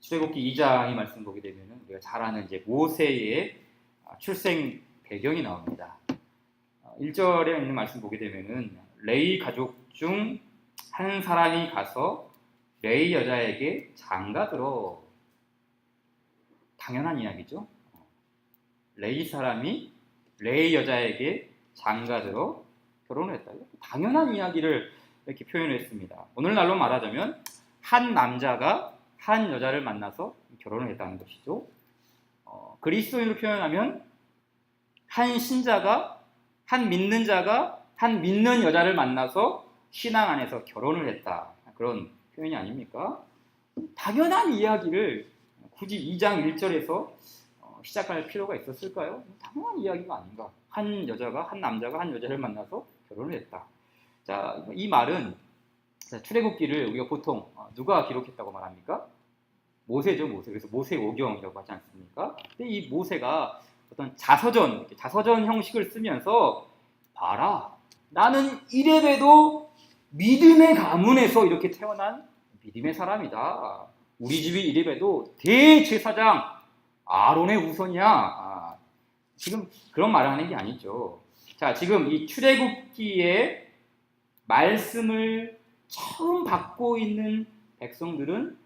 출애굽기 2장의 말씀 보게 되면은 우리가 잘 아는 이제 모세의 출생 배경이 나옵니다. 1절에 있는 말씀 보게 되면은 레위 가족 중 한 사람이 가서 레위 여자에게 장가들어. 당연한 이야기죠. 레위 사람이 레위 여자에게 장가들어 결혼을 했다. 당연한 이야기를 이렇게 표현했습니다. 오늘날로 말하자면 한 남자가 한 여자를 만나서 결혼을 했다는 것이죠. 그리스도인으로 표현하면 한 신자가 한 믿는 자가 한 믿는 여자를 만나서 신앙 안에서 결혼을 했다. 그런 표현이 아닙니까? 당연한 이야기를 굳이 2장 1절에서 시작할 필요가 있었을까요? 당연한 이야기가 아닌가. 한 여자가 한 남자가 한 여자를 만나서 결혼을 했다. 자, 이 말은 출애굽기를 우리가 보통 누가 기록했다고 말합니까? 모세죠, 모세. 그래서 모세오경이라고 하지 않습니까? 근데 이 모세가 어떤 자서전 형식을 쓰면서 봐라, 나는 이래봬도 믿음의 가문에서 이렇게 태어난 믿음의 사람이다. 우리 집이 이래봬도 대제사장 아론의 후손이야. 지금 그런 말을 하는 게 아니죠. 자, 지금 이 출애굽기의 말씀을 처음 받고 있는 백성들은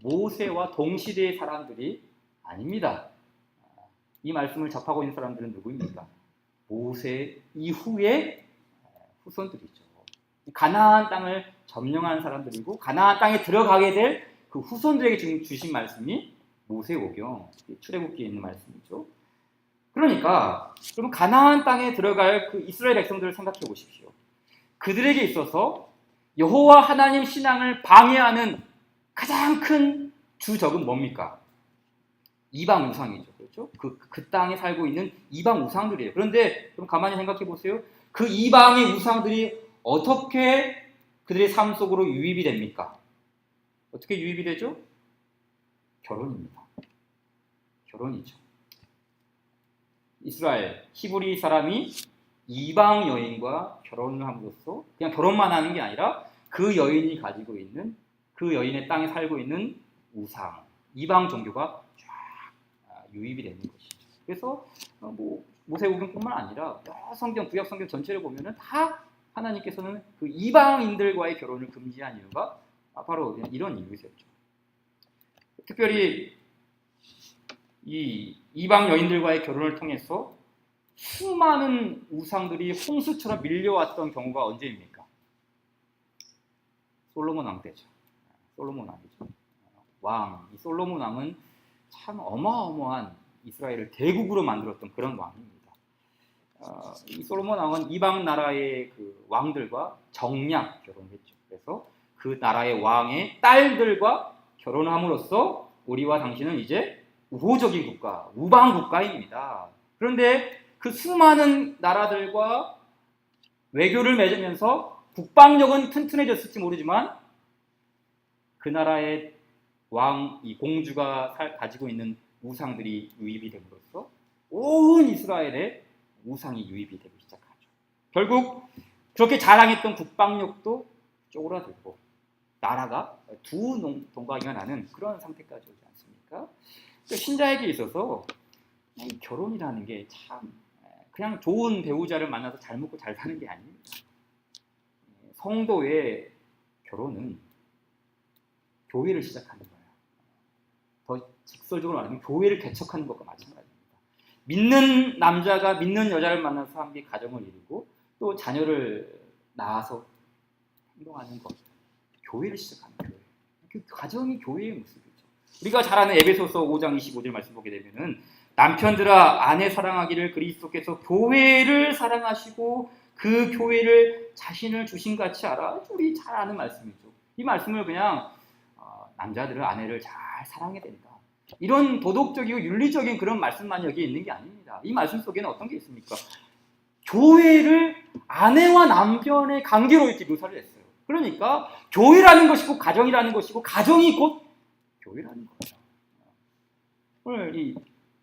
모세와 동시대의 사람들이 아닙니다. 이 말씀을 접하고 있는 사람들은 누구입니까? 모세 이후의 후손들이죠. 가나안 땅을 점령한 사람들이고 가나안 땅에 들어가게 될 그 후손들에게 지금 주신 말씀이 모세오경, 출애굽기에 있는 말씀이죠. 그러니까 그러면 가나안 땅에 들어갈 그 이스라엘 백성들을 생각해 보십시오. 그들에게 있어서 여호와 하나님 신앙을 방해하는 가장 큰 주적은 뭡니까? 이방 우상이죠. 그렇죠? 그 땅에 살고 있는 이방 우상들이에요. 그런데 그럼 가만히 생각해 보세요. 그 이방의 우상들이 어떻게 그들의 삶 속으로 유입이 됩니까? 어떻게 유입이 되죠? 결혼입니다. 결혼이죠. 이스라엘, 히브리 사람이 이방 여인과 결혼을 함으로써 그냥 결혼만 하는 게 아니라 그 여인이 가지고 있는, 그 여인의 땅에 살고 있는 우상, 이방 종교가 쫙 유입이 되는 것이죠. 그래서 모세오경뿐만 아니라 성경, 구약 성경 전체를 보면은 다 하나님께서는 그 이방인들과의 결혼을 금지한 이유가 바로 이런 이유였죠. 특별히 이 이방 여인들과의 결혼을 통해서 수많은 우상들이 홍수처럼 밀려왔던 경우가 언제입니까? 솔로몬 왕 때죠. 솔로몬 왕이죠. 이 솔로몬 왕은 참 어마어마한 이스라엘을 대국으로 만들었던 그런 왕입니다. 이 솔로몬 왕은 이방 나라의 그 왕들과 정략 결혼했죠. 그래서 그 나라의 왕의 딸들과 결혼함으로써 우리와 당신은 이제 우호적인 국가, 우방 국가입니다. 그런데 그 수많은 나라들과 외교를 맺으면서 국방력은 튼튼해졌을지 모르지만 그 나라의 왕, 이 공주가 가지고 있는 우상들이 유입이 됨으로써 온 이스라엘의 우상이 유입이 되기 시작하죠. 결국 그렇게 자랑했던 국방력도 쪼그라들고 나라가 두 동강이가 나는 그런 상태까지 오지 않습니까? 신자에게 있어서 결혼이라는 게 참 그냥 좋은 배우자를 만나서 잘 먹고 잘 사는 게 아닙니다. 성도의 결혼은 교회를 시작하는 거예요. 더 직설적으로 말하면 교회를 개척하는 것과 마찬가지입니다. 믿는 남자가 믿는 여자를 만나서 함께 가정을 이루고 또 자녀를 낳아서 행동하는 것. 교회를 시작하는 교회. 그 가정이 교회의 모습이죠. 우리가 잘 아는 에베소서 5장 25절 말씀 보게 되면은 남편들아 아내 사랑하기를 그리스도께서 교회를 사랑하시고 그 교회를 자신을 주신 같이 알아. 우리 잘 아는 말씀이죠. 이 말씀을 그냥 남자들은 아내를 잘 사랑해야 된다. 이런 도덕적이고 윤리적인 그런 말씀만 여기에 있는 게 아닙니다. 이 말씀 속에는 어떤 게 있습니까? 교회를 아내와 남편의 관계로 이렇게 묘사를 했어요. 그러니까 교회라는 것이고 가정이라는 것이고 가정이 곧 교회라는 거예요. 오늘 이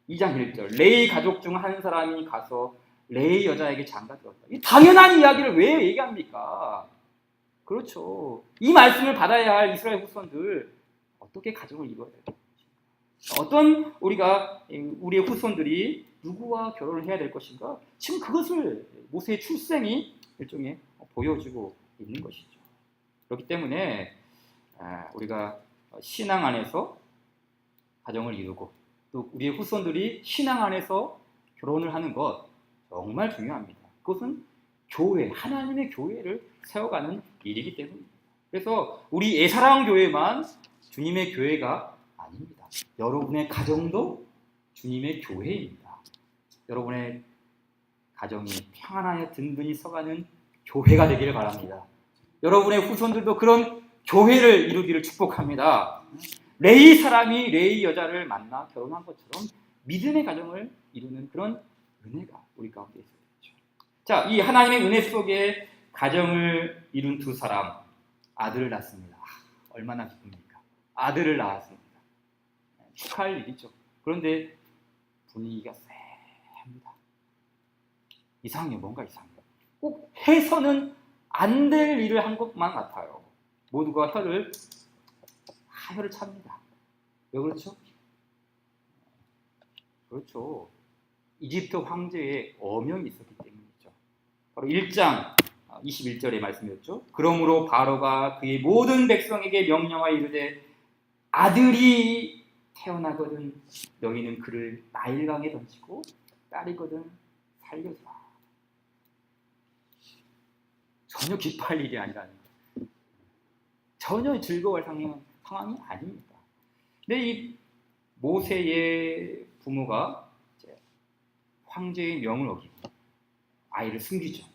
2장 1절 레위 가족 중 한 사람이 가서 레위 여자에게 장가들었다. 이 당연한 이야기를 왜 얘기합니까? 그렇죠. 이 말씀을 받아야 할 이스라엘 후손들 어떻게 가정을 이루어야 돼요? 어떤 우리의 후손들이 누구와 결혼을 해야 될 것인가? 지금 그것을 모세의 출생이 일종의 보여주고 있는 것이죠. 그렇기 때문에 우리가 신앙 안에서 가정을 이루고 또 우리의 후손들이 신앙 안에서 결혼을 하는 것 정말 중요합니다. 그것은 교회, 하나님의 교회를 세워가는 일이기 때문입니다. 그래서 우리 예사랑교회만 주님의 교회가 아닙니다. 여러분의 가정도 주님의 교회입니다. 여러분의 가정이 평안하여 든든히 서가는 교회가 되기를 바랍니다. 여러분의 후손들도 그런 교회를 이루기를 축복합니다. 레위 사람이 레위 여자를 만나 결혼한 것처럼 믿음의 가정을 이루는 그런 은혜가 우리 가운데 있어야죠. 자, 이 하나님의 은혜 속에 가정을 이룬 두 사람, 아들을 낳습니다. 얼마나 기쁩니까? 아들을 낳았습니다. 축하할 일이죠. 그런데 분위기가 쎄합니다. 이상해요. 뭔가 이상해요. 꼭 해서는 안 될 일을 한 것만 같아요. 모두가 혀를 찹니다. 왜 그렇죠? 그렇죠. 이집트 황제의 어명이 있었기 때문이죠. 바로 1장 21절의 말씀이었죠. 그러므로 바로가 그의 모든 백성에게 명령하여 이르되 아들이 태어나거든 너희는 그를 나일강에 던지고 딸이거든 살려주라. 전혀 기뻐할 일이 아니라는 거예요. 전혀 즐거워할 상황이 아닙니다. 근데 이 모세의 부모가 황제의 명을 어기고 아이를 숨기죠.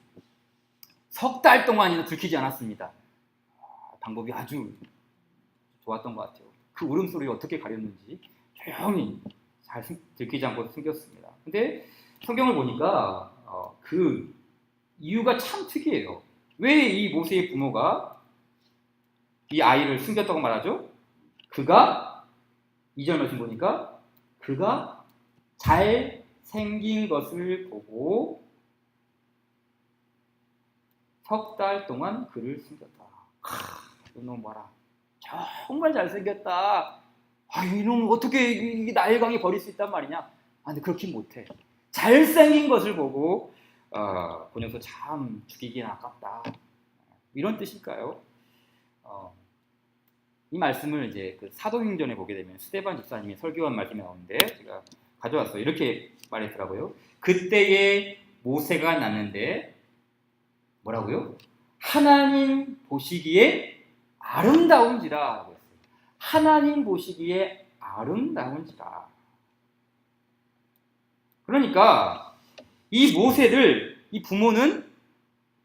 석 달 동안이나 들키지 않았습니다. 방법이 아주 좋았던 것 같아요. 그 울음소리를 어떻게 가렸는지 조용히 잘 들키지 않고 숨겼습니다. 근데 성경을 보니까 그 이유가 참 특이해요. 왜 이 모세의 부모가 이 아이를 숨겼다고 말하죠? 그가 2절 말씀 보니까 그가 잘 생긴 것을 보고 석 달 동안 그를 숨겼다. 이놈 봐라. 정말 잘생겼다. 이놈 어떻게 나일강에 버릴 수 있단 말이냐? 근데 그렇게 못해. 잘생긴 것을 보고 그 녀석 참 죽이기는 아깝다. 이런 뜻일까요? 이 말씀을 이제 그 사도행전에 보게 되면 스데반 집사님이 설교한 말씀이 나오는데 제가 가져왔어요. 이렇게 말했더라고요. 그때에 모세가 났는데 뭐라고요? 하나님 보시기에 아름다운지라 라고 했어요. 하나님 보시기에 아름다운지라. 그러니까 이 모세를 이 부모는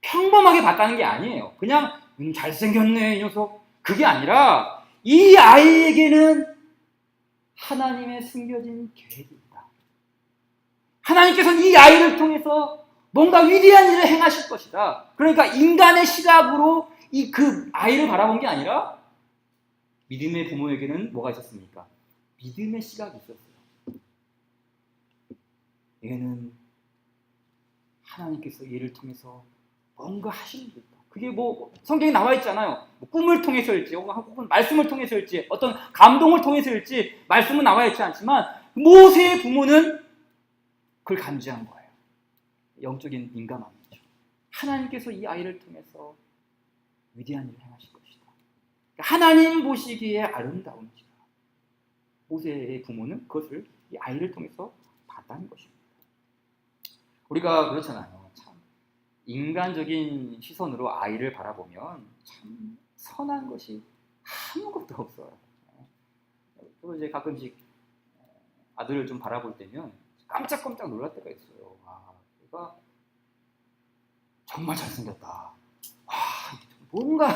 평범하게 봤다는 게 아니에요. 그냥 잘생겼네 이 녀석. 그게 아니라 이 아이에게는 하나님의 숨겨진 계획이 있다. 하나님께서는 이 아이를 통해서 뭔가 위대한 일을 행하실 것이다. 그러니까 인간의 시각으로 그 아이를 바라본 게 아니라 믿음의 부모에게는 뭐가 있었습니까? 믿음의 시각이 있었어요. 얘는 하나님께서 얘를 통해서 뭔가 하시는 게 있다. 그게 뭐 성경에 나와 있잖아요. 뭐 꿈을 통해서일지 혹은 말씀을 통해서일지 어떤 감동을 통해서일지 말씀은 나와 있지 않지만 모세의 부모는 그걸 감지한 거예요. 영적인 민감함이죠. 하나님께서 이 아이를 통해서 위대한 일을 행하실 것이다. 하나님 보시기에 아름다운지라. 모세의 부모는 그것을 이 아이를 통해서 봤다는 것입니다. 우리가 그렇잖아요. 참 인간적인 시선으로 아이를 바라보면 참 선한 것이 아무것도 없어요. 또 이제 가끔씩 아들을 좀 바라볼 때면 깜짝깜짝 놀랄 때가 있어요. 얘가 정말 잘생겼다. 뭔가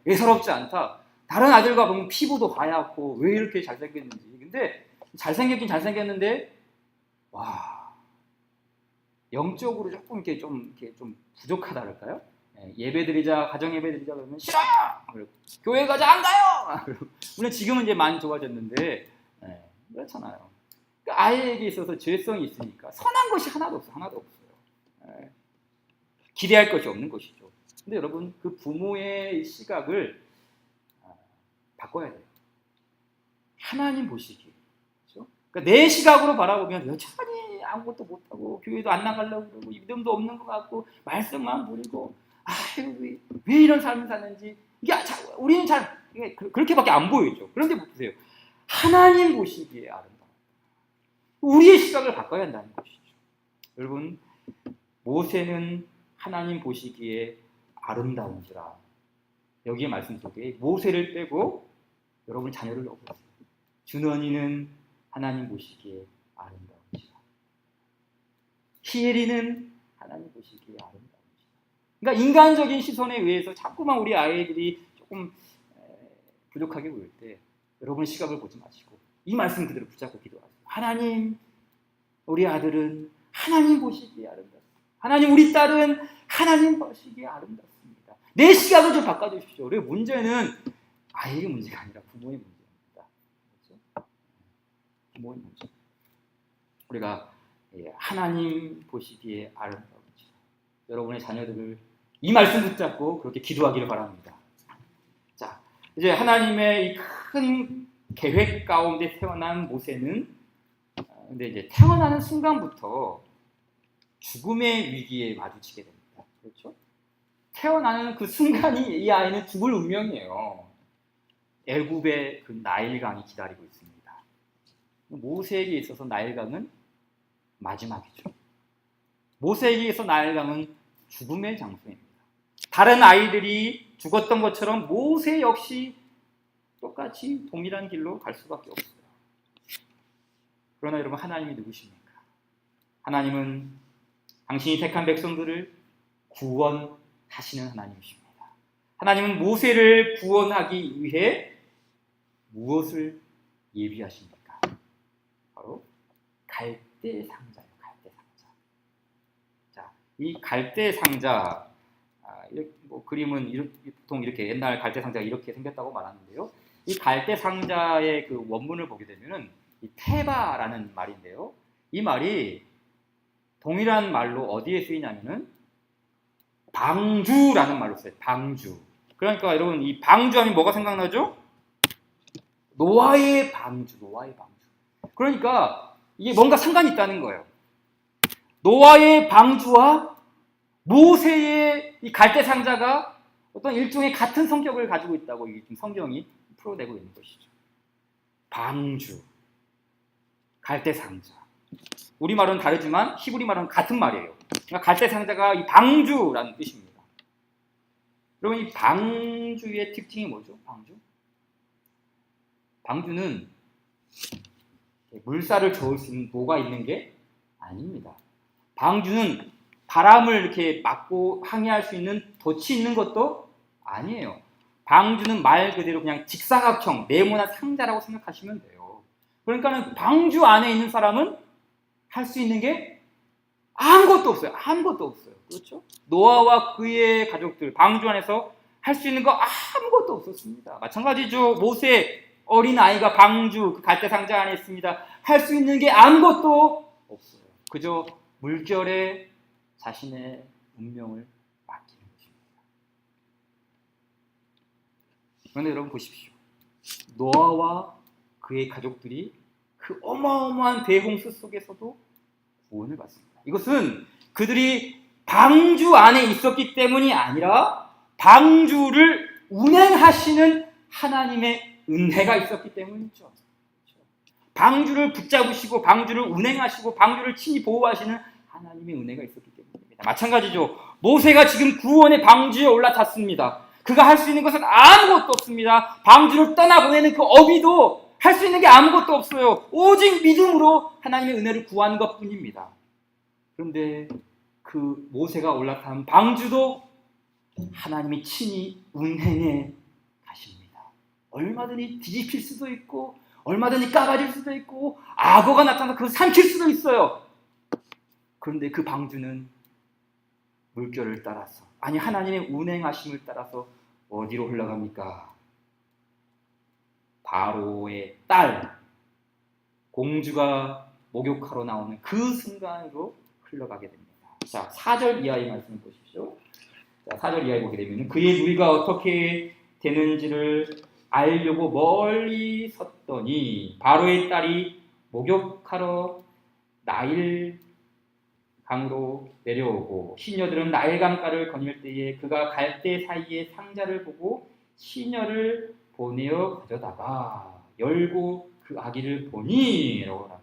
예사롭지 않다. 다른 아들과 보면 피부도 하얗고 왜 이렇게 잘생겼는지. 근데 잘생겼긴 잘생겼는데 영적으로 조금 이렇게 좀 부족하다랄까요? 예배드리자, 가정 예배드리자 그러면 싫어요. 교회 가자 안 가요. 물론 지금은 이제 많이 좋아졌는데 그렇잖아요. 그러니까 아이에게 있어서 죄성이 있으니까 선한 것이 하나도 없어요. 기대할 것이 없는 것이죠. 근데 여러분 그 부모의 시각을 바꿔야 돼요. 하나님 보시기 그러니까 내 시각으로 바라보면 여전히 아무것도 못하고 교회도 안 나가려고 그러고 믿음도 없는 것 같고 말씀만 부리고 왜 이런 삶을 사는지 이게 우리는 잘 그렇게밖에 안 보이죠. 그런데 보세요. 하나님 보시기에 아름다워. 우리의 시각을 바꿔야 한다는 것이죠. 여러분, 모세는 하나님 보시기에 아름다운지라. 여기에 말씀 속에 모세를 빼고 여러분 자녀를 넣어보세요. 준원이는 하나님 보시기에 아름다운지라. 히엘이는 하나님 보시기에 아름다운지라. 그러니까 인간적인 시선에 의해서 자꾸만 우리 아이들이 조금 부족하게 보일 때 여러분 시각을 보지 마시고 이 말씀 그대로 붙잡고 기도하세요. 하나님, 우리 아들은 하나님 보시기에 아름답습니다. 하나님, 우리 딸은 하나님 보시기에 아름답습니다. 내 시각을 좀 바꿔주십시오. 우리 문제는 아이의 문제가 아니라 부모의 문제입니다. 그렇죠? 부모의 문제. 우리가 하나님 보시기에 아름다운지 여러분의 자녀들을 이 말씀 붙잡고 그렇게 기도하기를 바랍니다. 자, 이제 하나님의 이 큰 계획 가운데 태어난 모세는 근데 이제 태어나는 순간부터 죽음의 위기에 마주치게 됩니다. 그렇죠? 태어나는 그 순간이 이 아이는 죽을 운명이에요. 애굽의 그 나일강이 기다리고 있습니다. 모세에게 있어서 나일강은 마지막이죠. 모세에게 있어서 나일강은 죽음의 장소입니다. 다른 아이들이 죽었던 것처럼 모세 역시 똑같이 동일한 길로 갈 수밖에 없어요. 그러나 여러분, 하나님이 누구십니까? 하나님은 당신이 택한 백성들을 구원하시는 하나님이십니다. 하나님은 모세를 구원하기 위해 무엇을 예비하십니까? 바로 갈대 상자예요. 갈대 상자. 자, 이 갈대 상자, 그림은 보통 이렇게 옛날 갈대 상자가 이렇게 생겼다고 말하는데요. 이 갈대 상자의 그 원문을 보게 되면은 이 테바라는 말인데요. 이 말이 동일한 말로 어디에 쓰이냐면은 방주라는 말로 써요. 방주. 그러니까 여러분, 이 방주하면 뭐가 생각나죠? 노아의 방주, 노아의 방주. 그러니까 이게 뭔가 상관이 있다는 거예요. 노아의 방주와 모세의 이 갈대 상자가 어떤 일종의 같은 성격을 가지고 있다고 이게 지금 성경이 풀어내고 있는 것이죠. 방주, 갈대 상자. 우리 말은 다르지만 히브리 말은 같은 말이에요. 그러니까 갈대 상자가 이 방주라는 뜻입니다. 여러분, 이 방주의 특징이 뭐죠? 방주? 방주는 물살을 저을 수 있는 노가 있는 게 아닙니다. 방주는 바람을 이렇게 막고 항해할 수 있는 돛이 있는 것도 아니에요. 방주는 말 그대로 그냥 직사각형, 네모난 상자라고 생각하시면 돼요. 그러니까 방주 안에 있는 사람은 할 수 있는 게 아무것도 없어요. 아무것도 없어요. 그렇죠? 노아와 그의 가족들, 방주 안에서 할 수 있는 거 아무것도 없었습니다. 마찬가지죠. 모세 어린 아이가 방주, 그 갈대 상자 안에 있습니다. 할 수 있는 게 아무것도 없어요. 그저 물결에 자신의 운명을 맡기는 것입니다. 그런데 여러분 보십시오. 노아와 그의 가족들이 그 어마어마한 대홍수 속에서도 구원을 받습니다. 이것은 그들이 방주 안에 있었기 때문이 아니라 방주를 운행하시는 하나님의 은혜가 있었기 때문이죠. 방주를 붙잡으시고 방주를 운행하시고 방주를 친히 보호하시는 하나님의 은혜가 있었기 때문입니다. 마찬가지죠. 모세가 지금 구원의 방주에 올라탔습니다. 그가 할 수 있는 것은 아무것도 없습니다. 방주를 떠나보내는 그 어비도 할 수 있는 게 아무것도 없어요. 오직 믿음으로 하나님의 은혜를 구하는 것뿐입니다. 그런데 그 모세가 올라탄 방주도 하나님이 친히 운행해 가십니다. 얼마든지 뒤집힐 수도 있고 얼마든지 까발릴 수도 있고 악어가 나타나서 그걸 삼킬 수도 있어요. 그런데 그 방주는 물결을 따라서, 아니 하나님의 운행하심을 따라서 어디로 흘러갑니까? 바로의 딸, 공주가 목욕하러 나오는 그 순간으로 흘러가게 됩니다. 자, 4절 이하의 말씀을 보십시오. 자, 4절 이하에 보게 되면 그의 누이가 어떻게 되는지를 알려고 멀리 섰더니 바로의 딸이 목욕하러 나일 강으로 내려오고 시녀들은 나일 강가를 거닐 때에 그가 갈대 사이에 상자를 보고 시녀를 보내어 가져다가 열고 그 아기를 보니 라고 합니다.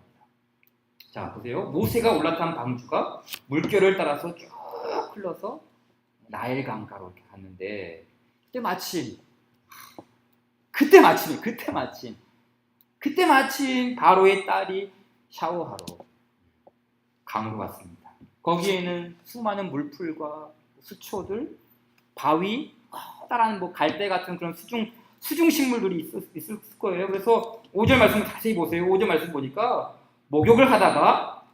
자 보세요. 모세가 올라탄 방주가 물결을 따라서 쭉 흘러서 나일 강가로 이렇게 갔는데 그때 마침 바로의 딸이 샤워하러 강으로 갔습니다. 거기에는 수많은 물풀과 수초들, 바위, 커다란 뭐 갈대 같은 그런 수중 식물들이 있을 거예요. 그래서 5절 말씀을 자세히 보세요. 5절 말씀 보니까 목욕을 하다가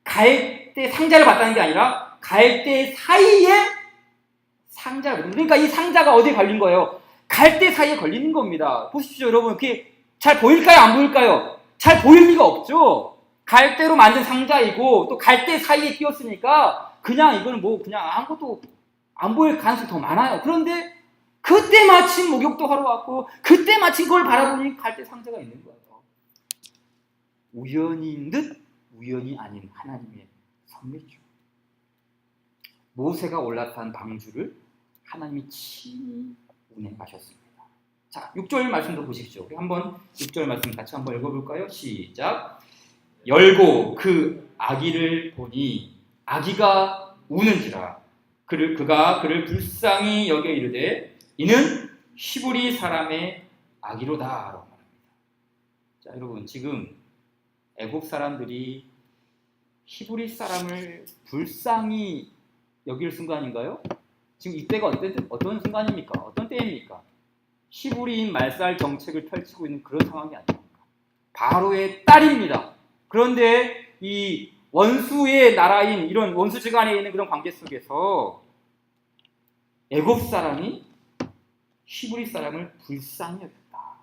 갈대 상자를 봤다는 게 아니라 갈대 사이에 상자를, 그러니까 이 상자가 어디에 걸린 거예요? 갈대 사이에 걸리는 겁니다. 보십시오, 여러분. 그게 잘 보일까요? 안 보일까요? 잘 보일 리가 없죠. 갈대로 만든 상자이고 또 갈대 사이에 끼었으니까 그냥 이거는 뭐 그냥 아무것도 안 보일 가능성이 더 많아요. 그런데 그때 마침 목욕도 하러 왔고 그때 마침 그걸 바라보니 갈대 상자가 있는 거예요. 우연인 듯 우연이 아닌 하나님의 섭리죠. 모세가 올라탄 방주를 하나님이 친히 운행하셨습니다. 자, 6절 말씀도 보십시오. 우리 한번 6절 말씀 같이 한번 읽어볼까요? 시작. 열고 그 아기를 보니 아기가 우는지라 그가 그를 불쌍히 여겨 이르되 이는 히브리 사람의 아기로다 라고 말합니다. 자, 여러분 지금 애국 사람들이 히브리 사람을 불쌍히 여길 순간인가요? 지금 이때가 어떤 순간입니까? 어떤 때입니까? 히브리인 말살 정책을 펼치고 있는 그런 상황이 아닙니까? 바로의 딸입니다. 그런데 이 원수의 나라인 이런 원수지간에 있는 그런 관계 속에서 애굽 사람이 히브리 사람을 불쌍히 여겼다.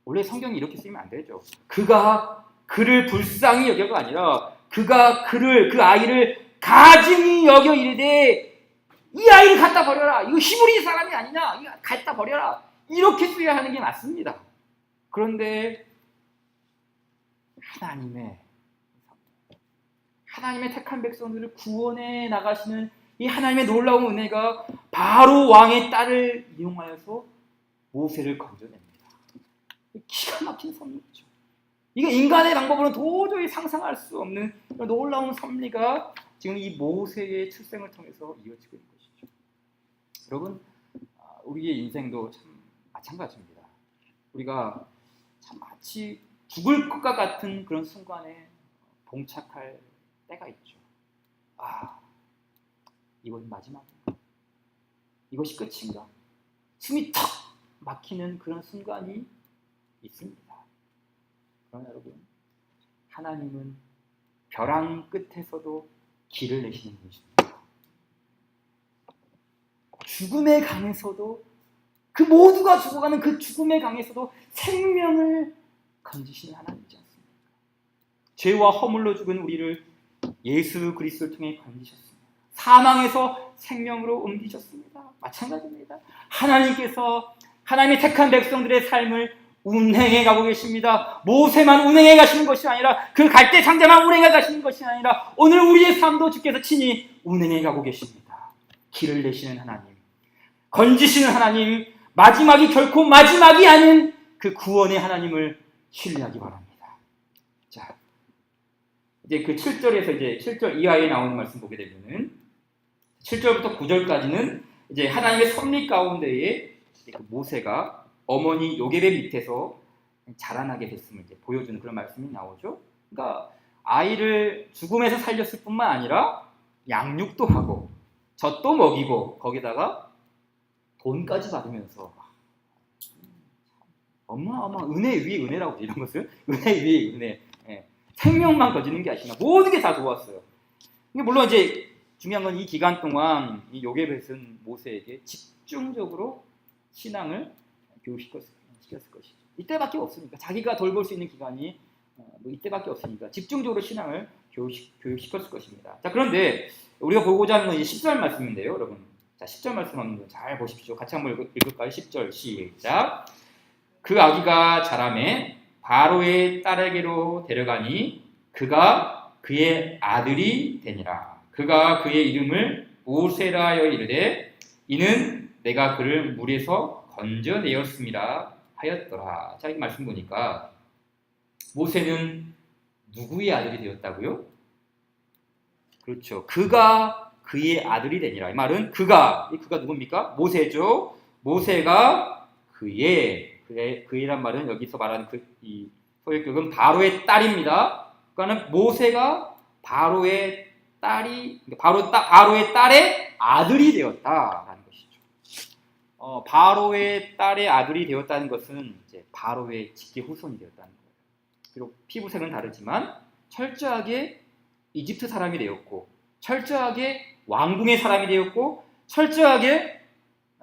원래 성경이 이렇게 쓰이면 안 되죠. 그가 그를 불쌍히 여겨가 아니라 그가 그 아이를 가증히 여겨 이르되 이 아이를 갖다 버려라. 이거 히브리 사람이 아니냐. 이거 갖다 버려라. 이렇게 써야 하는 게 맞습니다. 그런데 하나님의 택한 백성들을 구원해 나가시는 이 하나님의 놀라운 은혜가 바로 왕의 딸을 이용하여서 모세를 건져냅니다. 기가 막힌 섭리죠. 이게 인간의 방법으로는 도저히 상상할 수 없는 놀라운 섭리가 지금 이 모세의 출생을 통해서 이어지고 있는 것이죠. 여러분, 우리의 인생도 참 마찬가지입니다. 우리가 참 마치 죽을 것과 같은 그런 순간에 봉착할 때가 있죠. 이건 마지막인가? 이것이 끝인가? 숨이 턱 막히는 그런 순간이 있습니다. 그러나 여러분, 하나님은 벼랑 끝에서도 길을 내시는 분이십니다. 죽음의 강에서도 그 모두가 죽어가는 그 죽음의 강에서도 생명을 건지시는 하나님이지 않습니까? 죄와 허물로 죽은 우리를 예수 그리스도를 통해 건지셨습니다. 사망에서 생명으로 옮기셨습니다. 마찬가지입니다. 하나님께서 하나님의 택한 백성들의 삶을 운행해 가고 계십니다. 모세만 운행해 가시는 것이 아니라 그 갈대 상자만 운행해 가시는 것이 아니라 오늘 우리의 삶도 주께서 친히 운행해 가고 계십니다. 길을 내시는 하나님, 건지시는 하나님, 마지막이 결코 마지막이 아닌 그 구원의 하나님을 신뢰하기 바랍니다. 자, 이제 그 7절에서 이제 7절 이하에 나오는 말씀 보게 되면은 7절부터 9절까지는 이제 하나님의 섭리 가운데에 모세가 어머니 요게벳 밑에서 자라나게 됐음을 이제 보여주는 그런 말씀이 나오죠. 그러니까 아이를 죽음에서 살렸을 뿐만 아니라 양육도 하고 젖도 먹이고 거기다가 돈까지 받으면서 어마어마한 은혜 위에 은혜라고 이런 것을 은혜 위에 은혜, 생명만 거지는 게 아니라 모든 게 다 좋았어요. 물론 이제 중요한 건 이 기간 동안 이 요게벳은 모세에게 집중적으로 신앙을 교육시켰을 것이죠. 이때밖에 없으니까 자기가 돌볼 수 있는 기간이 이때밖에 없으니까 집중적으로 신앙을 교육시켰을 것입니다. 자, 그런데 우리가 보고자 하는 건 이제 10절 말씀인데요, 여러분. 자, 10절 말씀 한번 잘 보십시오. 같이 한번 읽을까요? 10절 시작. 그 아기가 자라매 바로의 딸에게로 데려가니 그가 그의 아들이 되니라. 그가 그의 이름을 모세라 하여 이르되 이는 내가 그를 물에서 건져내었음이라 하였더라. 자, 이 말씀 보니까 모세는 누구의 아들이 되었다고요? 그렇죠. 그가 그의 아들이 되니라. 이 말은 그가 누굽니까? 모세죠. 모세가 그의란 말은 여기서 말하는 이 소유격은 바로의 딸입니다. 그러니까 모세가 바로의 딸의 아들이 되었다라는 것이죠. 바로의 딸의 아들이 되었다는 것은 이제 바로의 직계 후손이 되었다는 거예요. 비록 피부색은 다르지만 철저하게 이집트 사람이 되었고, 철저하게 왕궁의 사람이 되었고, 철저하게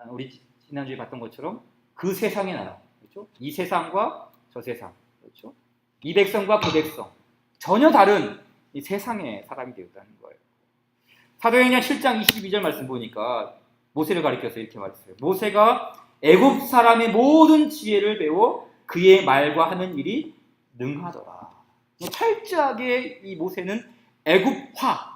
우리 지난주에 봤던 것처럼 그 세상의 나라, 그렇죠? 이 세상과 저 세상, 그렇죠? 이 백성과 그 백성, 전혀 다른 이 세상의 사람이 되었다는 거예요. 사도행전 7장 22절 말씀 보니까 모세를 가리켜서 이렇게 말했어요. 모세가 애굽 사람의 모든 지혜를 배워 그의 말과 하는 일이 능하더라. 철저하게 이 모세는 애굽화.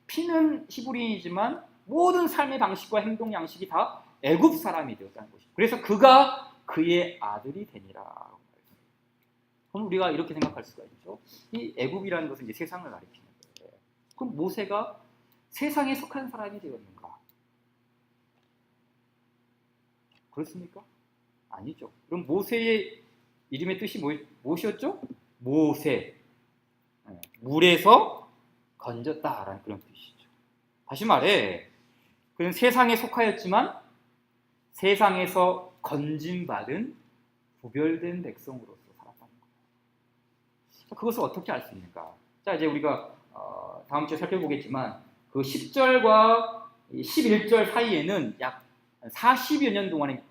피는 히브리인이지만 모든 삶의 방식과 행동 양식이 다 애굽 사람이 되었다는 것이죠. 그래서 그가 그의 아들이 되니라. 그럼 우리가 이렇게 생각할 수가 있죠. 이 애굽이라는 것은 이제 세상을 가리키는 거예요. 그럼 모세가 세상에 속한 사람이 되었는가? 그렇습니까? 아니죠. 그럼 모세의 이름의 뜻이 무엇이었죠? 모세. 물에서 건졌다라는 그런 뜻이죠. 다시 말해, 그는 세상에 속하였지만 세상에서 건진받은 구별된 백성으로서 살았다는 거예요. 그것을 어떻게 알 수 있는가? 자, 이제 우리가 다음 주에 살펴보겠지만 그 10절과 11절 사이에는 약 40여 년 동안의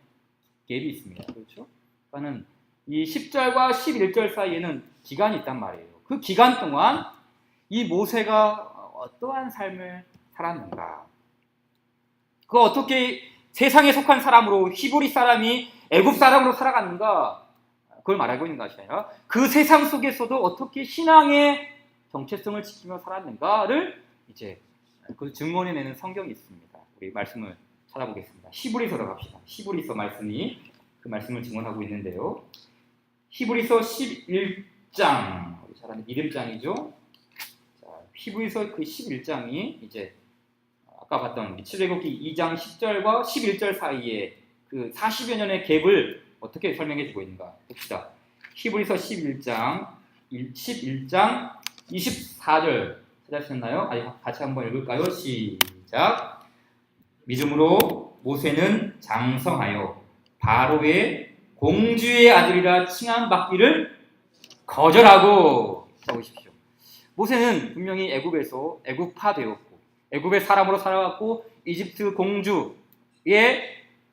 갭이 있습니다. 그렇죠? 그러니까는 이 10절과 11절 사이에는 기간이 있단 말이에요. 그 기간 동안 이 모세가 어떠한 삶을 살았는가? 그 어떻게 세상에 속한 사람으로 히브리 사람이 애굽 사람으로 살아갔는가? 그걸 말하고 있는 것이 아니라 그 세상 속에서도 어떻게 신앙의 정체성을 지키며 살았는가를 이제 그 증언해내는 성경이 있습니다. 우리 말씀을 찾아보겠습니다. 히브리서로 갑시다. 히브리서 말씀이 그 말씀을 증언하고 있는데요. 히브리서 11장, 우리 잘 아는 믿음장이죠. 자, 히브리서 그 11장이 이제 아까 봤던 출애굽기 2장 10절과 11절 사이에 그 40여 년의 갭을 어떻게 설명해 주고 있는가 봅시다. 히브리서 11장 24절 찾아주셨나요? 같이 한번 읽을까요? 시작. 믿음으로 모세는 장성하여 바로의 공주의 아들이라 칭함받기를 거절하고, 적으십시오. 모세는 분명히 애굽에서 애굽파 되었고 애굽의 사람으로 살아갔고 이집트 공주의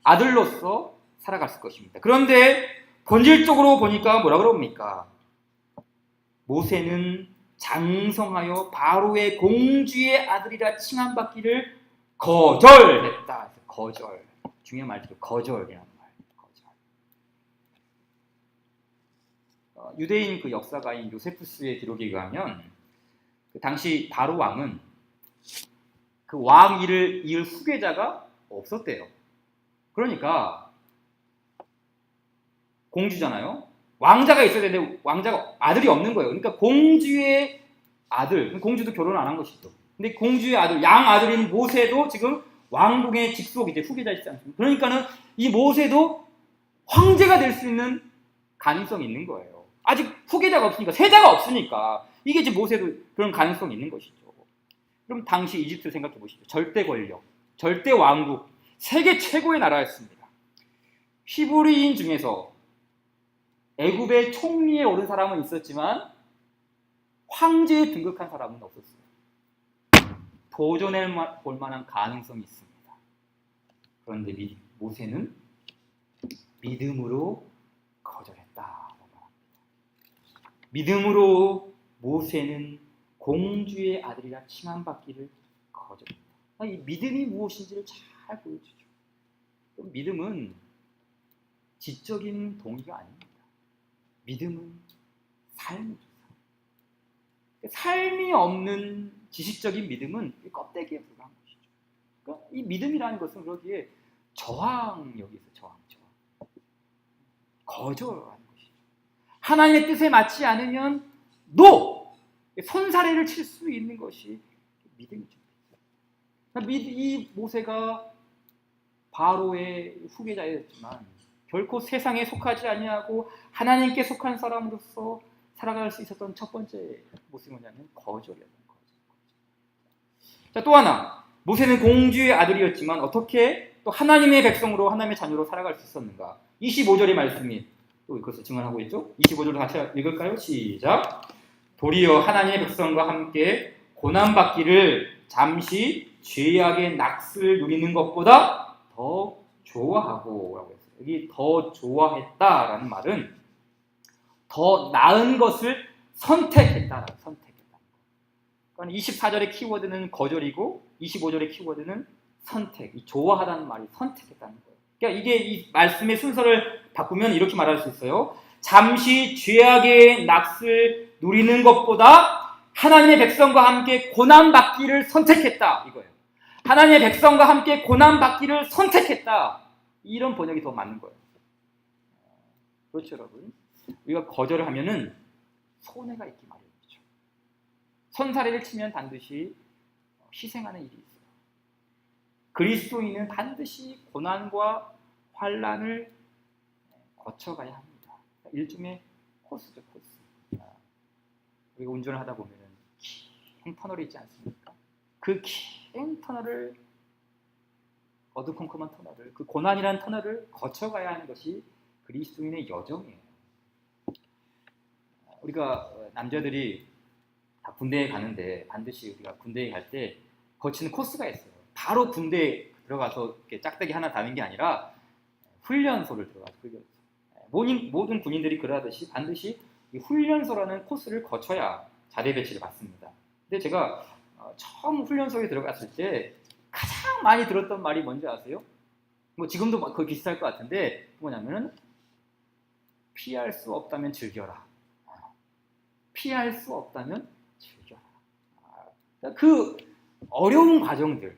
아들로서 살아갔을 것입니다. 그런데 본질적으로 보니까 뭐라 그럽니까? 모세는 장성하여 바로의 공주의 아들이라 칭함받기를 거절했다. 거절. 중요한 말이죠. 거절이라는 말. 거절. 유대인 그 역사가인 요세푸스의 기록에 의하면 그 당시 바로 왕은 그 왕 일을 이을 후계자가 없었대요. 그러니까 공주잖아요. 왕자가 있어야 되는데 왕자가 아들이 없는 거예요. 그러니까 공주의 아들, 공주도 결혼 안 한 것이죠. 근데 공주의 아들, 양 아들인 모세도 지금 왕궁의 직속 이제 후계자이지 않습니까? 그러니까는 이 모세도 황제가 될 수 있는 가능성이 있는 거예요. 아직 후계자가 없으니까, 세자가 없으니까 이게 이제 모세도 그런 가능성이 있는 것이죠. 그럼 당시 이집트 생각해 보시죠. 절대 권력, 절대 왕국, 세계 최고의 나라였습니다. 히브리인 중에서 애굽의 총리에 오른 사람은 있었지만 황제에 등극한 사람은 없었어요. 도전해 볼 만한 가능성이 있습니다. 그런데 모세는 믿음으로 거절했다. 믿음으로 모세는 공주의 아들이라 칭함받기를 거절했다. 이 믿음이 무엇인지를 잘 보여주죠. 믿음은 지적인 동의가 아닙니다. 믿음은 삶이죠. 삶이 없는 지식적인 믿음은 껍데기에 불과한 것이죠. 그러니까 이 믿음이라는 것은 그러기에 저항력이 있어요. 저항. 거절하는 것이죠. 하나님의 뜻에 맞지 않으면 손사래를 칠 수 있는 것이 믿음이죠. 그러니까 이 모세가 바로의 후계자였지만 결코 세상에 속하지 아니하고 하나님께 속한 사람으로서 살아갈 수 있었던 첫 번째 모습이 뭐냐면 거절이었던 거죠. 자, 또 하나, 모세는 공주의 아들이었지만 어떻게 또 하나님의 백성으로 하나님의 자녀로 살아갈 수 있었는가? 25절의 말씀이 또 이것을 증언하고 있죠. 25절을 같이 읽을까요? 시작. 도리어 하나님의 백성과 함께 고난받기를 잠시 죄악의 낙을 누리는 것보다 더 좋아하고 라고 했어요. 여기 더 좋아했다라는 말은 더 나은 것을 선택했다라고 선택했다. 그러니까 24절의 키워드는 거절이고 25절의 키워드는 선택. 이 좋아하다는 말이 선택했다는 거예요. 그러니까 이게 이 말씀의 순서를 바꾸면 이렇게 말할 수 있어요. 잠시 죄악의 낙을 누리는 것보다 하나님의 백성과 함께 고난받기를 선택했다 이거예요. 하나님의 백성과 함께 고난받기를 선택했다. 이런 번역이 더 맞는 거예요. 그렇죠, 여러분? 우리가 거절을 하면은 손해가 있기 마련이죠. 손사래를 치면 반드시 희생하는 일이 있어요. 그리스도인은 반드시 고난과 환난을 거쳐가야 합니다. 일종의 코스죠, 코스. 우리가 운전을 하다 보면은 긴 터널이 있지 않습니까? 그 긴 터널을, 어두컴컴한 터널을, 그 고난이라는 터널을 거쳐가야 하는 것이 그리스도인의 여정이에요. 우리가 남자들이 다 군대에 가는데 반드시 우리가 군대에 갈 때 거치는 코스가 있어요. 바로 군대에 들어가서 이렇게 짝대기 하나 다는 게 아니라 훈련소를 들어가서 훈련소. 모든 군인들이 그러하듯이 반드시 이 훈련소라는 코스를 거쳐야 자대 배치를 받습니다. 근데 제가 처음 훈련소에 들어갔을 때 가장 많이 들었던 말이 뭔지 아세요? 뭐 지금도 거의 비슷할 것 같은데 뭐냐면은 피할 수 없다면 즐겨라. 피할 수 없다면 즐겨라. 그 어려운 과정들,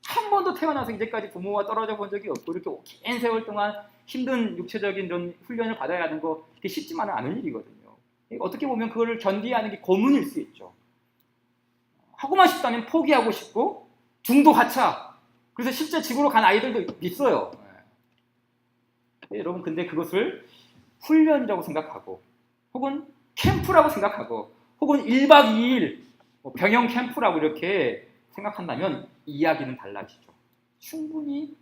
한 번도 태어나서 이제까지 부모와 떨어져 본 적이 없고 이렇게 긴 세월 동안 힘든 육체적인 이런 훈련을 받아야 하는 거 그게 쉽지만은 않은 일이거든요. 어떻게 보면 그걸 견디어야 하는 게 고문일 수 있죠. 하고만 싶다면 포기하고 싶고 중도 하차. 그래서 실제 지구로 간 아이들도 있어요. 여러분, 근데 그것을 훈련이라고 생각하고 혹은 캠프라고 생각하고 혹은 1박 2일 병영 캠프라고 이렇게 생각한다면 이야기는 달라지죠. 충분히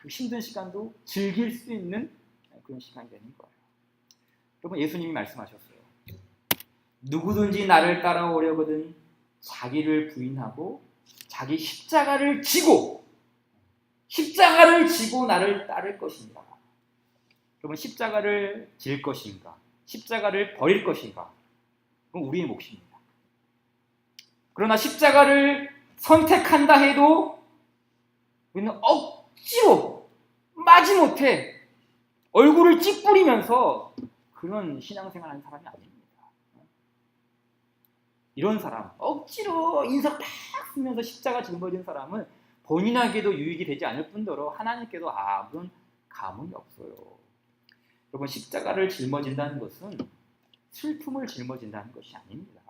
그 힘든 시간도 즐길 수 있는 그런 시간이 되는 거예요. 여러분, 예수님이 말씀하셨어요. 누구든지 나를 따라오려거든 자기를 부인하고 자기 십자가를 지고 나를 따를 것입니다. 여러분, 십자가를 질 것인가? 십자가를 버릴 것인가? 그건 우리의 몫입니다. 그러나 십자가를 선택한다 해도 우리는 억지로 마지못해 얼굴을 찌푸리면서 그런 신앙생활하는 사람이 아닙니다. 이런 사람, 억지로 인석 팍 쓰면서 십자가 짊어진 사람은 본인에게도 유익이 되지 않을 뿐더러 하나님께도 아무런 감흥이 없어요. 여러분, 십자가를 짊어진다는 것은 슬픔을 짊어진다는 것이 아닙니다.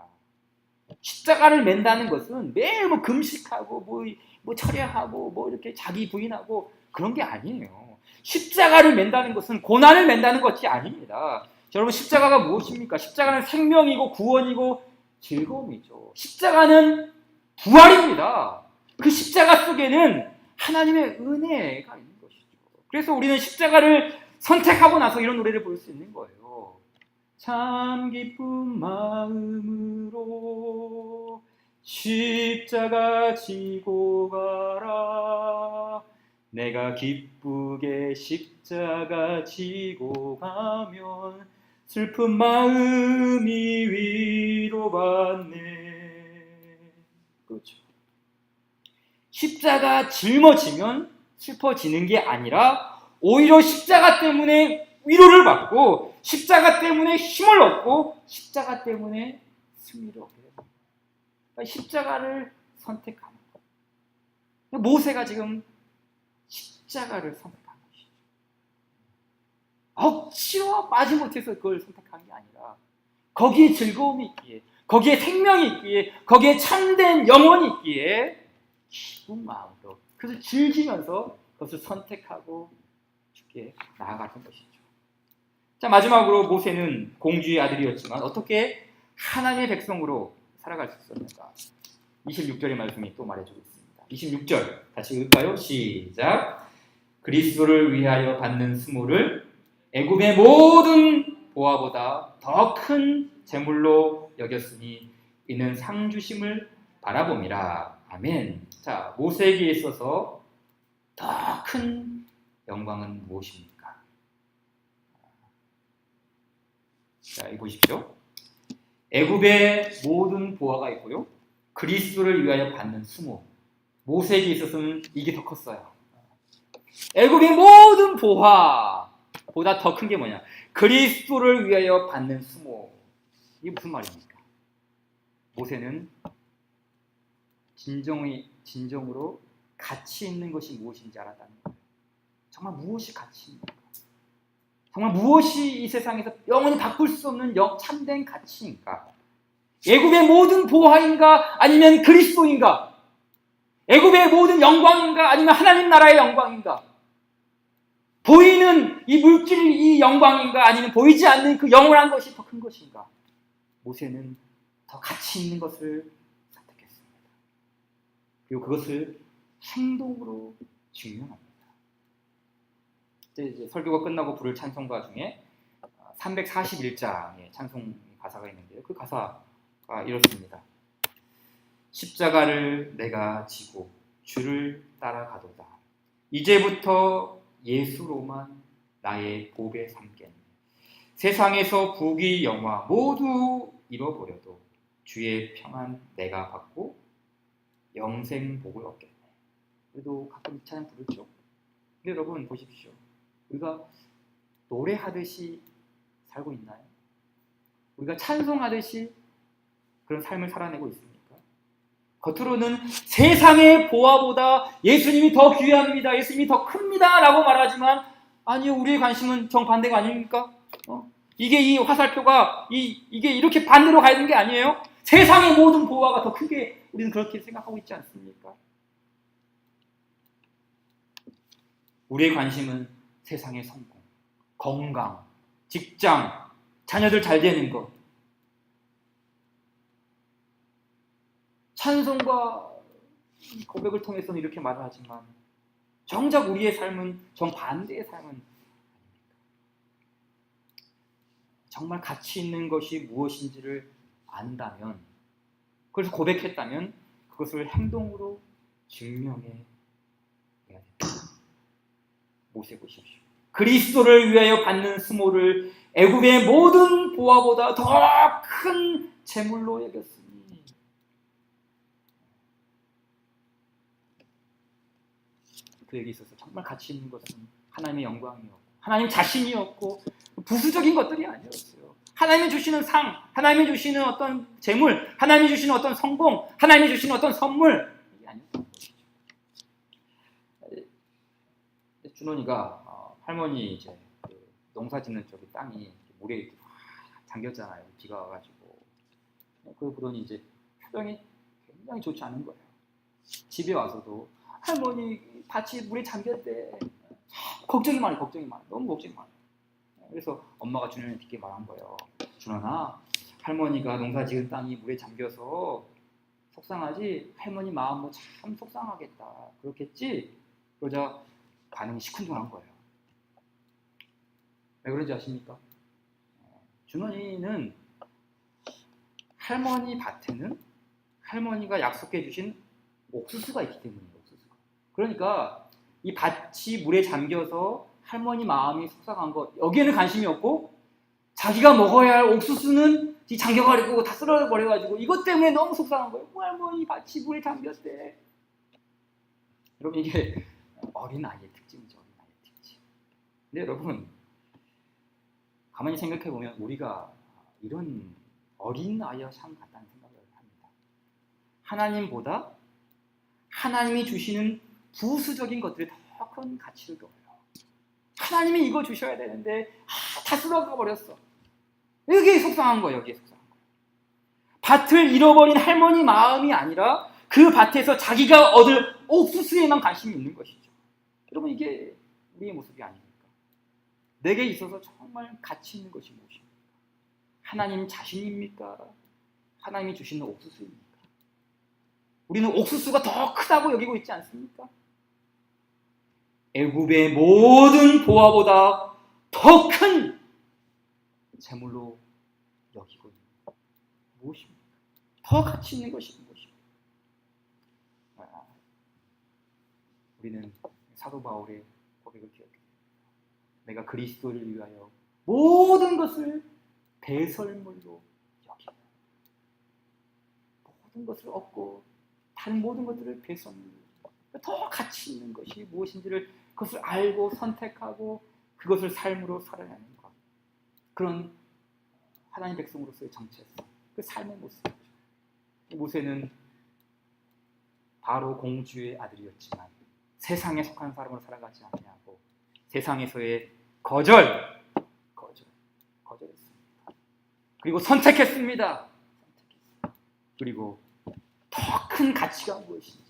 십자가를 맨다는 것은 매일 금식하고 뭐 철야하고 뭐 이렇게 자기 부인하고 그런 게 아니에요. 십자가를 맨다는 것은 고난을 맨다는 것이 아닙니다. 여러분, 십자가가 무엇입니까? 십자가는 생명이고 구원이고 즐거움이죠. 십자가는 부활입니다. 그 십자가 속에는 하나님의 은혜가 있는 것이죠. 그래서 우리는 십자가를 선택하고 나서 이런 노래를 부를 수 있는 거예요. 참 기쁜 마음으로 십자가 지고 가라. 내가 기쁘게 십자가 지고 가면 슬픈 마음이 위로받네. 그렇죠. 십자가 짊어지면 슬퍼지는 게 아니라 오히려 십자가 때문에 위로를 받고 십자가 때문에 힘을 얻고 십자가 때문에 승리를 얻게 됩니다. 그러니까 십자가를 선택하는 거예요. 모세가 지금 십자가를 선택한 것이죠. 억지로 마지못해서 그걸 선택한 게 아니라 거기에 즐거움이 있기에, 거기에 생명이 있기에, 거기에 참된 영혼이 있기에 기쁜 마음으로 그것을 즐기면서 그것을 선택하고 주께 나아갔던 것이죠. 자, 마지막으로 모세는 공주의 아들이었지만 어떻게 하나님의 백성으로 살아갈 수 있었는가? 26절의 말씀이 또 말해주고 있습니다. 26절 같이 읽을까요? 시작. 그리스도를 위하여 받는 수모를 애굽의 모든 보화보다 더 큰 재물로 여겼으니 이는 상 주심을 바라봄이라. 아멘. 자, 모세에게 있어서 더 큰 영광은 무엇입니까? 자, 이 보십시오. 애굽의 모든 보화가 있고요. 그리스도를 위하여 받는 수모. 모세에게 있어서는 이게 더 컸어요. 애굽의 모든 보화보다 더 큰 게 뭐냐? 그리스도를 위하여 받는 수모. 이게 무슨 말입니까? 모세는 진정으로 가치 있는 것이 무엇인지 알았다는 거예요. 정말 무엇이 가치 있는가? 정말 무엇이 이 세상에서 영원히 바꿀 수 없는 참된 가치인가? 애굽의 모든 보화인가? 아니면 그리스도인가? 애굽의 모든 영광인가? 아니면 하나님 나라의 영광인가? 보이는 이 물질이 영광인가? 아니면 보이지 않는 그 영원한 것이 더 큰 것인가? 모세는 더 가치 있는 것을 선택했습니다. 그리고 그것을 행동으로 증명합니다. 이제 설교가 끝나고 부를 찬송가 중에 341장의 찬송 가사가 있는데요. 그 가사가 이렇습니다. 십자가를 내가 지고 주를 따라가도다. 이제부터 예수로만 나의 보배 삼겠네. 세상에서 부귀 영화 모두 잃어버려도 주의 평안 내가 받고 영생 복을 얻겠네. 그래도 가끔 이 찬양 부르죠. 근데 여러분 보십시오. 우리가 노래하듯이 살고 있나요? 우리가 찬송하듯이 그런 삶을 살아내고 있습니까? 겉으로는 세상의 보화보다 예수님이 더 귀합니다. 예수님이 더 큽니다. 라고 말하지만 아니요, 우리의 관심은 정반대가 아닙니까? 이게 이 화살표가 이게 이렇게 반대로 가야 되는 게 아니에요? 세상의 모든 보화가 더 크게 우리는 그렇게 생각하고 있지 않습니까? 우리의 관심은 세상의 성공, 건강, 직장, 자녀들 잘 되는 것, 찬송과 고백을 통해서는 이렇게 말을 하지만 정작 우리의 삶은 정반대의 삶은 정말 가치 있는 것이 무엇인지를 안다면, 그래서 고백했다면 그것을 행동으로 증명해야 된다. 모세 보십시오. 그리스도를 위하여 받는 수모를 애굽의 모든 보화보다 더 큰 재물로 여겼으니 그에게 있어서 정말 가치 있는 것은 하나님의 영광이었고 하나님 자신이었고 부수적인 것들이 아니었어요. 하나님이 주시는 상, 하나님이 주시는 어떤 재물, 하나님이 주시는 어떤 성공, 하나님이 주시는 어떤 선물, 이게 아니었던 것이죠. 준원이가 할머니 이제 그 농사 짓는 쪽에 땅이 물에 잠겼잖아요. 비가 와가지고. 그걸 보더니 이제 표정이 굉장히 좋지 않은 거예요. 집에 와서도 할머니 밭이 물에 잠겼대. 걱정이 많아. 너무 걱정이 많아. 그래서 엄마가 준원이한테 이렇게 말한 거예요. 준원아, 할머니가 농사 지은 땅이 물에 잠겨서 속상하지? 할머니 마음 참 속상하겠다. 그렇겠지? 그러자 반응이 시큰둥한 거예요. 왜 그런지 아십니까? 준원이는 할머니 밭에는 할머니가 약속해 주신 옥수수가 있기 때문이에요. 옥수수가. 그러니까 이 밭이 물에 잠겨서 할머니 마음이 속상한 것, 여기에는 관심이 없고 자기가 먹어야 할 옥수수는 잠겨가지고 다 쓸어버려가지고 이것 때문에 너무 속상한 거예요. 할머니 밭이 물에 잠겼대. 여러분 이게 어린아이의 특징이죠. 어린아이의 특징. 근데 여러분, 가만히 생각해 보면 우리가 이런 어린 아이와 참 같다는 생각을 합니다. 하나님보다 하나님이 주시는 부수적인 것들이 더 큰 가치를 둬요. 하나님이 이거 주셔야 되는데 다 쓸어가 버렸어. 여기에 속상한 거예요. 여기에 속상한 거예요. 밭을 잃어버린 할머니 마음이 아니라 그 밭에서 자기가 얻을 옥수수에만 관심이 있는 것이죠. 여러분, 이게 우리의 모습이 아닙니까? 내게 있어서 정말 가치 있는 것이 무엇입니까? 하나님 자신입니까? 하나님이 주시는 옥수수입니까? 우리는 옥수수가 더 크다고 여기고 있지 않습니까? 애굽의 모든 보화보다 더 큰 재물로 여기고 있는 것. 무엇입니까? 더 가치 있는 것이 무엇입니까? 우리는 사도 바울의 고백을 기억해요. 내가 그리스도를 위하여 모든 것을 배설물로 여기고 모든 것을 얻고 다른 모든 것들을 배설물로, 더 가치 있는 것이 무엇인지를 그것을 알고 선택하고 그것을 삶으로 살아내는 것. 그런 하나님 백성으로서의 정체성, 그 삶의 모습이죠. 모세는 바로 공주의 아들이었지만 세상에 속한 사람으로 살아가지 않냐고 세상에서의 거절했습니다. 그리고 선택했습니다. 그리고 더 큰 가치가 무엇인지,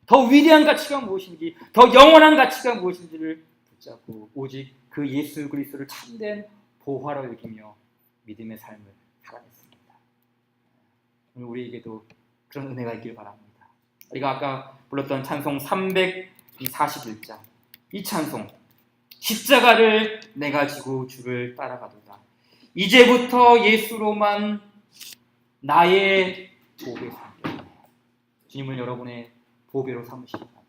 더 위대한 가치가 무엇인지, 더 영원한 가치가 무엇인지를 붙잡고 오직 그 예수 그리스도를 참된 보화로 여기며 믿음의 삶을 살아냈습니다. 오늘 우리에게도 그런 은혜가 있길 바랍니다. 우리가 아까 불렀던 찬송 341장, 이 찬송, 십자가를 내가 지고 주를 따라가도다. 이제부터 예수로만 나의 보배 삼게. 주님을 여러분의 보배로 삼으시기 바랍니다.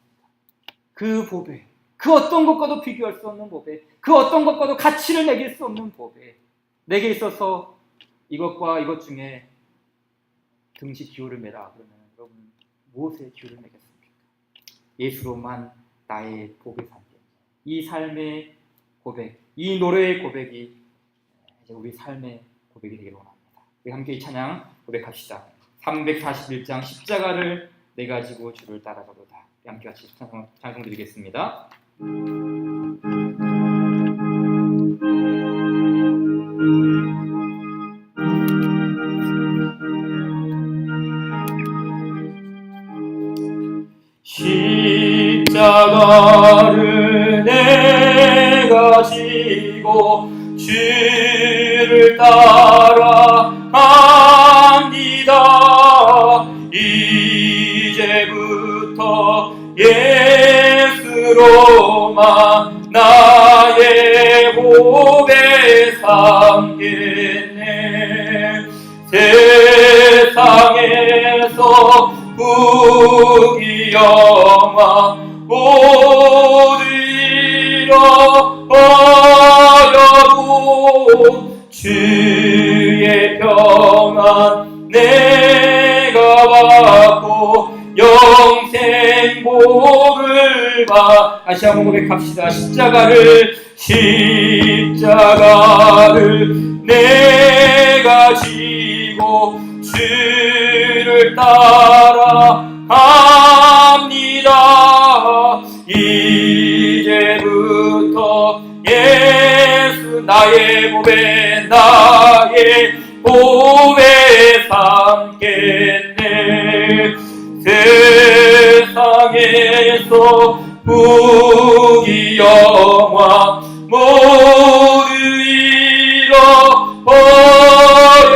그 보배, 그 어떤 것과도 비교할 수 없는 보배, 그 어떤 것과도 가치를 매길 수 없는 보배, 내게 있어서 이것과 이것 중에 등시 기호를 매라 그러면 여러분 무엇에 기호를 매겠습니까? 예수로만 나의 보배 삼게. 이 삶의 고백, 이 노래의 고백이 이제 우리 삶의 고백이 되기를 원합니다. 우리 함께 이 찬양 고백합시다. 341장 십자가를 내가 지고 주를 따라가도다. 함께 같이 찬송 드리겠습니다. 십자가를 내가 지고 주를 따라갑니다. 이제부터 예수로만 나의 보배 삼겠네. 세상에서 부귀 영화 모두 잃어버려도 주의 평안 내가 받고 영생 복을 받. 다시 한번 고백합시다. 십자가를 내가 지고 주를 따라갑니다. 이제부터 예수 나의 보배 삼겠네. 세상에서 부귀 영화 모두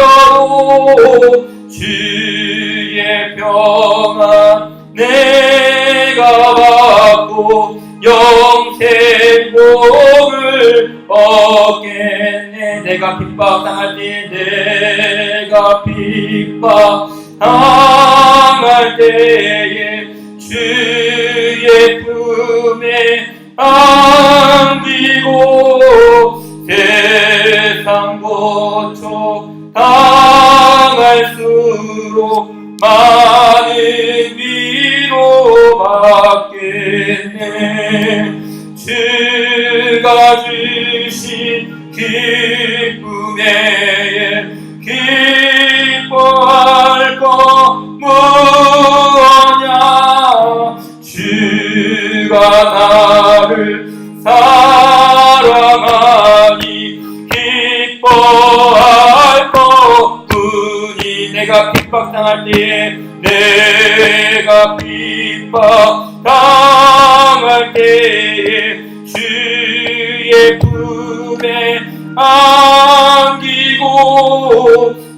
잃어버려도 주의 평안 내가 받고 영생 복을 얻겠네. 내가 핍박당할 때에 주의 품에 안기고 세상 고초 당할수록 많은 위로 받겠네. 주가 주신 주신 기쁨에 기뻐할 것 무엇냐. 주가 나를 사랑하니 기뻐할 것뿐이. 내가 핍박당할 때에 내가 핍박당할 때에 주의 품에 안기고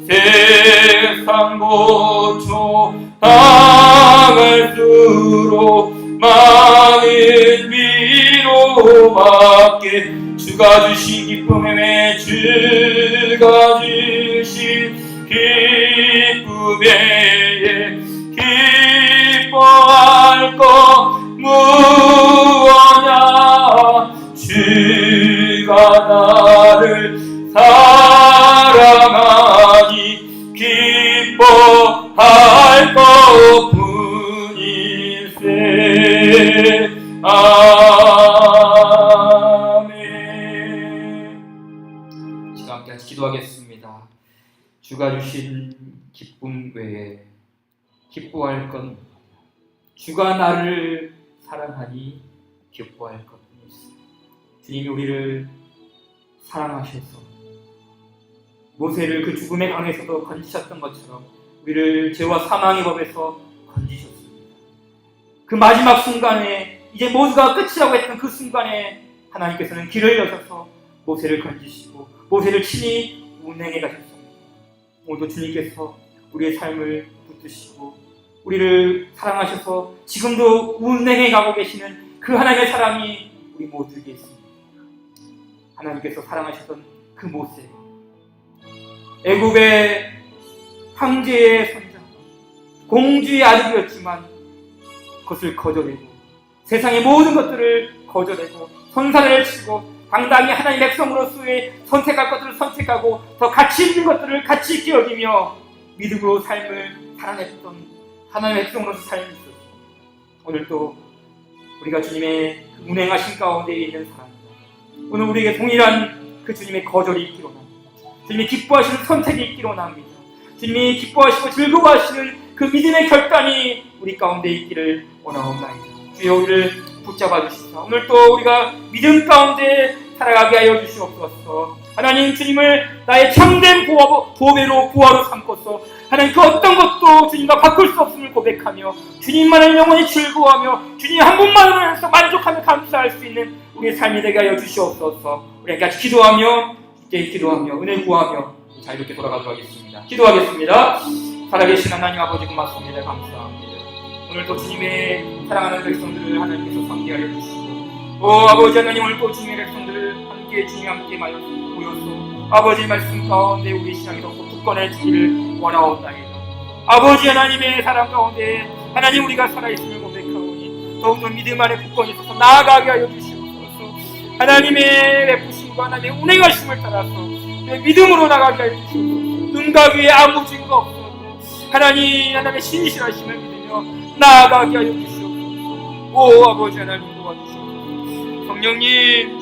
세상 고초 당할수록 많은 위로받게. 주가 주신 기쁨에 주가 주신 기쁨에 기뻐할 것 무엇냐. 주가 나를 사랑하니 기뻐할 것뿐일세. 아멘. 시간 함께 같이 기도하겠습니다. 주가 주신 기쁨 외에 기뻐할 건 주가 나를 사랑하니 기뻐할 것뿐이었습니다. 주님이 우리를 사랑하셔서 모세를 그 죽음의 강에서도 건지셨던 것처럼 우리를 죄와 사망의 법에서 건지셨습니다. 그 마지막 순간에 이제 모두가 끝이라고 했던 그 순간에 하나님께서는 길을 여셔서 모세를 건지시고 모세를 친히 운행해 가셨습니다. 오늘도 주님께서 우리의 삶을 붙드시고 우리를 사랑하셔서 지금도 운행해 가고 계시는 그 하나님의 사랑이 우리 모두에게 있습니다. 하나님께서 사랑하셨던 그 모세, 애굽의 황제의 손자, 공주의 아들이었지만 그것을 거절하고 세상의 모든 것들을 거절하고 손살을 치고 당당히 하나님의 백성으로서의 선택할 것들을 선택하고 더 가치 있는 것들을 가치 있게 여기며 믿음으로 삶을 살아냈던 하나님의 백성으로서 삶이 있었습니다. 오늘도 우리가 주님의 운행하신 가운데 있는 사람입니다. 오늘 우리에게 동일한 그 주님의 거절이 있기로 합니다. 주님이 기뻐하시는 선택이 있기로 합니다. 주님이 기뻐하시고 즐거워하시는 그 믿음의 결단이 우리 가운데 있기를 원하옵나이다. 주여 우리를 붙잡아 주시사 오늘 또 우리가 믿음 가운데 살아가게 하여 주시옵소서. 하나님, 주님을 나의 참된 보배로 부하로 삼고서 하나님 그 어떤 것도 주님과 바꿀 수 없음을 고백하며 주님만을 영원히 즐거워하며 주님 한 분만으로 해서 만족하며 감사할 수 있는 우리의 삶이 되게 하여 주시옵소서. 우리 같이 기도하며 은혜 구하며 자유롭게 돌아가도록 하겠습니다. 기도하겠습니다. 살아계신 하나님 아버지 고맙습니다. 감사합니다. 오늘도 주님의 사랑하는 백성들을 하나님께서 상대하여 주시고 아버지 하나님, 오늘도 주님의 백성들을 함께 주님 함께 보여서 아버지 말씀 가운데 우리 신앙이 더 굳건해지기를 원하옵나이다. 아버지 하나님의 사랑 가운데 하나님 우리가 살아있음을 고백하오니 더욱더 믿음 안에 굳건히 서서 나아가게 하여 주시옵소서. 하나님의 베푸심과 하나님의 운행하심을 따라서 믿음으로 나가게 하여 주시옵소서. 눈과 귀에 아무 증거 없어도 하나님의 신실하심을 믿으며 나아가게 하여 주시옵소서. 오 아버지 하나님 도와주시옵소서. 성령님